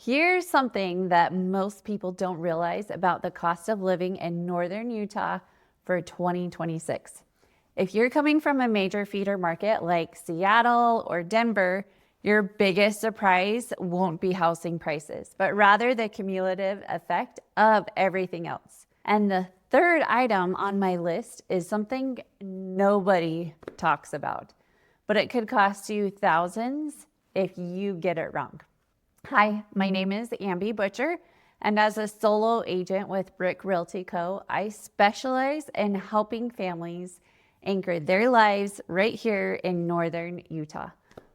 Here's something that most people don't realize about the cost of living in northern Utah for 2026. If you're coming from a major feeder market like Seattle or Denver, your biggest surprise won't be housing prices, but rather the cumulative effect of everything else. And the third item on my list is something nobody talks about, but it could cost you thousands if you get it wrong. Hi, my name is Ambie Butcher, and as a solo agent with Brick Realty Co., I specialize in helping families anchor their lives right here in northern Utah,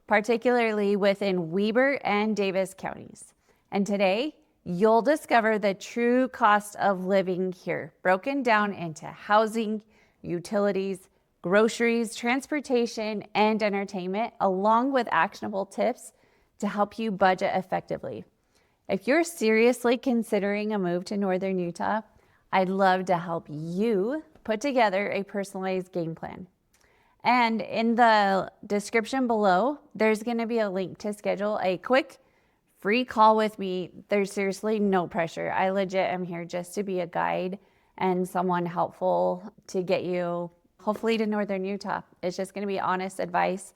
particularly within Weber and Davis counties. And today, you'll discover the true cost of living here, broken down into housing, utilities, groceries, transportation, and entertainment, along with actionable tips to help you budget effectively. If you're seriously considering a move to northern Utah, I'd love to help you put together a personalized game plan. And in the description below, there's going to be a link to schedule a quick free call with me. There's seriously no pressure. I legit am here just to be a guide and someone helpful to get you hopefully to northern Utah. It's just going to be honest advice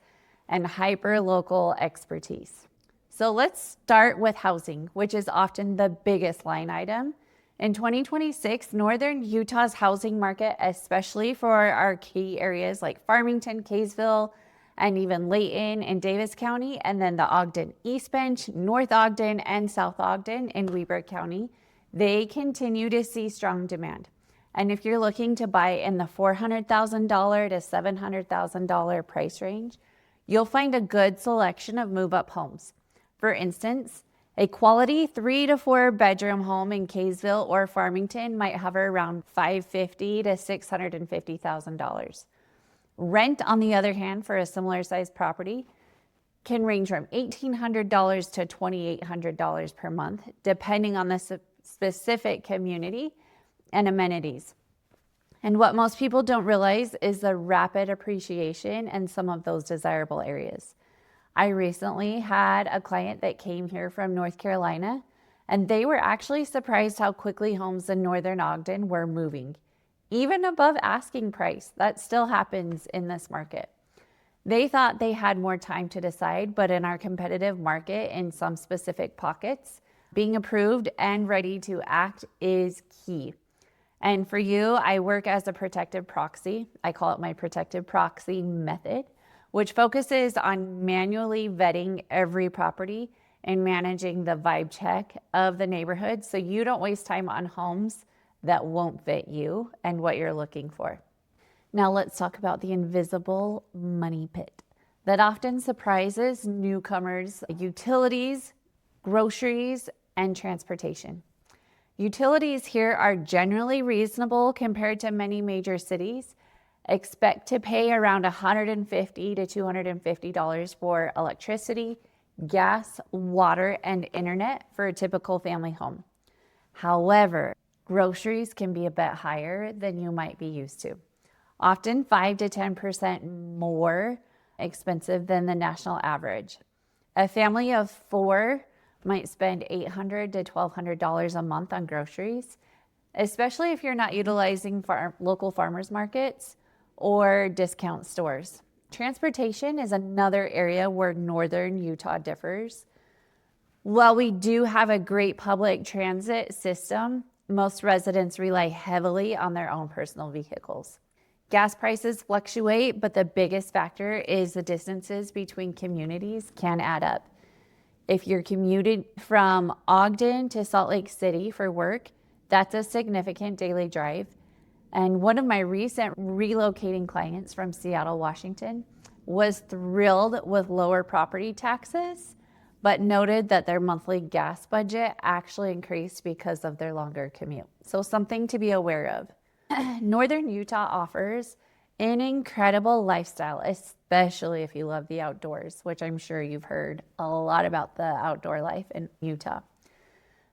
and hyper local expertise. So let's start with housing, which is often the biggest line item. In 2026, northern Utah's housing market, especially for our key areas like Farmington, Kaysville, and even Layton in Davis County, and then the Ogden East Bench, North Ogden, and South Ogden in Weber County, they continue to see strong demand. And if you're looking to buy in the $400,000 to $700,000 price range, you'll find a good selection of move-up homes. For instance, a quality 3 to 4 bedroom home in Kaysville or Farmington might hover around $550,000 to $650,000. Rent, on the other hand, for a similar sized property can range from $1,800 to $2,800 per month, depending on the specific community and amenities. And what most people don't realize is the rapid appreciation in some of those desirable areas. I recently had a client that came here from North Carolina, and they were actually surprised how quickly homes in northern Ogden were moving, even above asking price. That still happens in this market. They thought they had more time to decide, but in our competitive market, in some specific pockets, being approved and ready to act is key. And for you, I work as a protective proxy. I call it my protective proxy method, which focuses on manually vetting every property and managing the vibe check of the neighborhood so you don't waste time on homes that won't fit you and what you're looking for. Now let's talk about the invisible money pit that often surprises newcomers: utilities, groceries, and transportation. Utilities here are generally reasonable compared to many major cities. Expect to pay around $150 to $250 for electricity, gas, water, and internet for a typical family home. However, groceries can be a bit higher than you might be used to, often 5 to 10% more expensive than the national average. A family of 4 might spend $800 to $1,200 a month on groceries, especially if you're not utilizing local farmers markets or discount stores. Transportation is another area where northern Utah differs. While we do have a great public transit system, most residents rely heavily on their own personal vehicles. Gas prices fluctuate, but the biggest factor is the distances between communities can add up. If you're commuting from Ogden to Salt Lake City for work, that's a significant daily drive. And one of my recent relocating clients from Seattle, Washington, was thrilled with lower property taxes, but noted that their monthly gas budget actually increased because of their longer commute. So something to be aware of. Northern Utah offers an incredible lifestyle, especially if you love the outdoors, which I'm sure you've heard a lot about the outdoor life in Utah.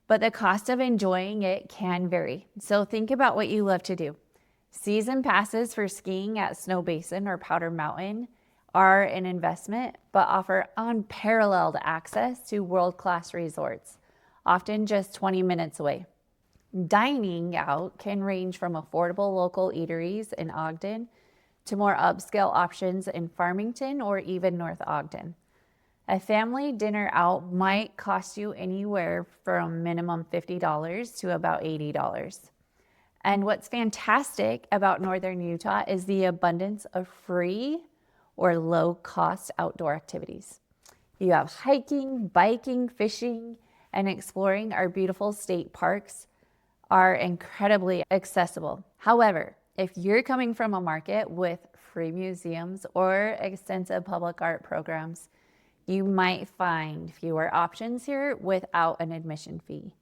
But the cost of enjoying it can vary. So think about what you love to do. Season passes for skiing at Snow Basin or Powder Mountain are an investment, but offer unparalleled access to world-class resorts, often just 20 minutes away. Dining out can range from affordable local eateries in Ogden to more upscale options in Farmington or even North Ogden. A family dinner out might cost you anywhere from minimum $50 to about $80. And what's fantastic about Northern Utah is the abundance of free or low-cost outdoor activities. You have hiking, biking, fishing, and exploring our beautiful state parks are incredibly accessible. However, if you're coming from a market with free museums or extensive public art programs, you might find fewer options here without an admission fee.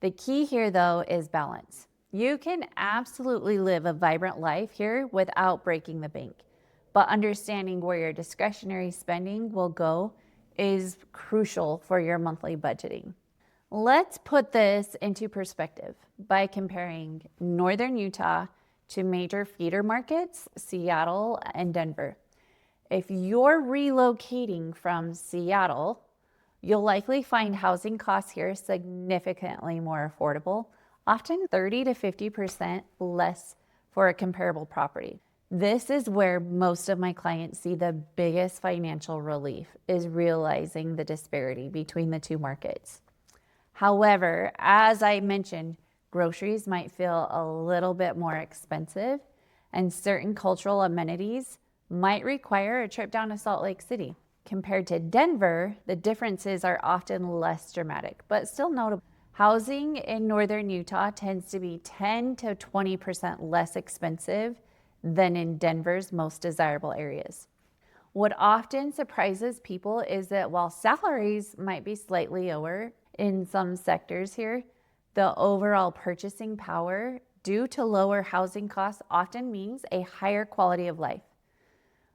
The key here, though, is balance. You can absolutely live a vibrant life here without breaking the bank, but understanding where your discretionary spending will go is crucial for your monthly budgeting. Let's put this into perspective by comparing Northern Utah to major feeder markets, Seattle and Denver. If you're relocating from Seattle, you'll likely find housing costs here significantly more affordable, often 30 to 50% less for a comparable property. This is where most of my clients see the biggest financial relief, is realizing the disparity between the two markets. However, as I mentioned, groceries might feel a little bit more expensive, and certain cultural amenities might require a trip down to Salt Lake City. Compared to Denver, the differences are often less dramatic, but still notable. Housing in Northern Utah tends to be 10 to 20% less expensive than in Denver's most desirable areas. What often surprises people is that while salaries might be slightly lower in some sectors here, the overall purchasing power due to lower housing costs often means a higher quality of life.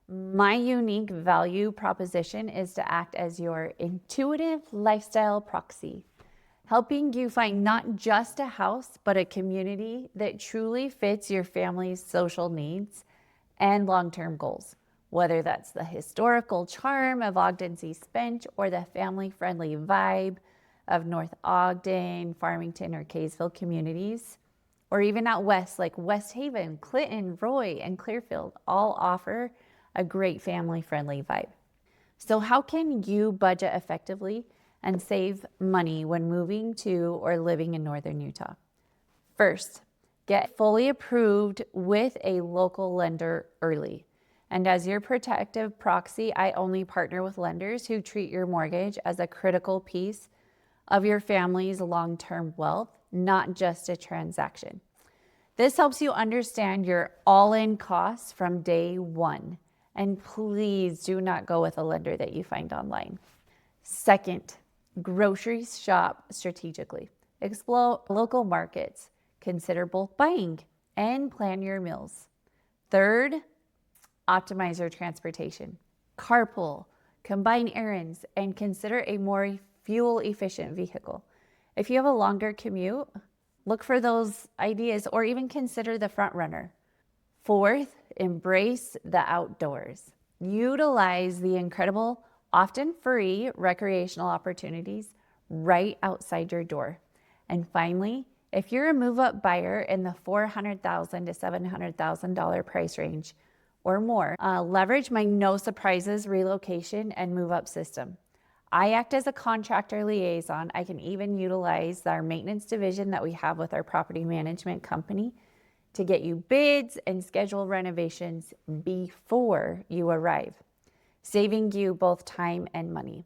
My unique value proposition is to act as your intuitive lifestyle proxy, helping you find not just a house, but a community that truly fits your family's social needs and long-term goals, whether that's the historical charm of Ogden's East Bench or the family-friendly vibe of North Ogden, Farmington, or Kaysville communities, or even out west like West Haven, Clinton, Roy, and Clearfield all offer a great family-friendly vibe. So how can you budget effectively and save money when moving to or living in Northern Utah? First, get fully approved with a local lender early. And as your protective proxy, I only partner with lenders who treat your mortgage as a critical piece of your family's long-term wealth, not just a transaction. This helps you understand your all-in costs from day one. And please do not go with a lender that you find online. Second, grocery shop strategically. Explore local markets. Consider bulk buying and plan your meals. Third, optimize your transportation. Carpool, combine errands, and consider a more fuel-efficient vehicle. If you have a longer commute, look for those ideas or even consider the front runner. Fourth, embrace the outdoors. Utilize the incredible, often free recreational opportunities right outside your door. And finally, if you're a move-up buyer in the $400,000 to $700,000 price range or more, leverage my no surprises relocation and move-up system. I act as a contractor liaison. I can even utilize our maintenance division that we have with our property management company to get you bids and schedule renovations before you arrive, saving you both time and money.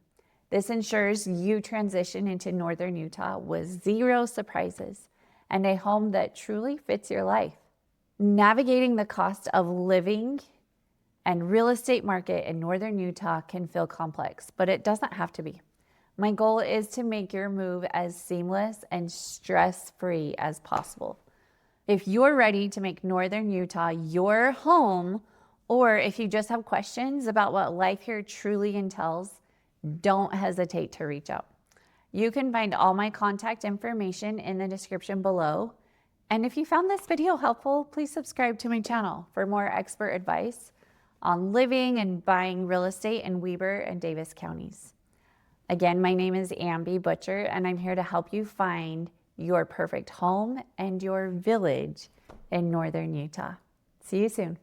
This ensures you transition into Northern Utah with zero surprises and a home that truly fits your life. Navigating the cost of living and real estate market in Northern Utah can feel complex, but it doesn't have to be. My goal is to make your move as seamless and stress-free as possible. If you're ready to make Northern Utah your home, or if you just have questions about what life here truly entails, don't hesitate to reach out. You can find all my contact information in the description below. And if you found this video helpful, please subscribe to my channel for more expert advice on living and buying real estate in Weber and Davis counties. Again, my name is Ambie Butcher, and I'm here to help you find your perfect home and your village in northern Utah. See you soon.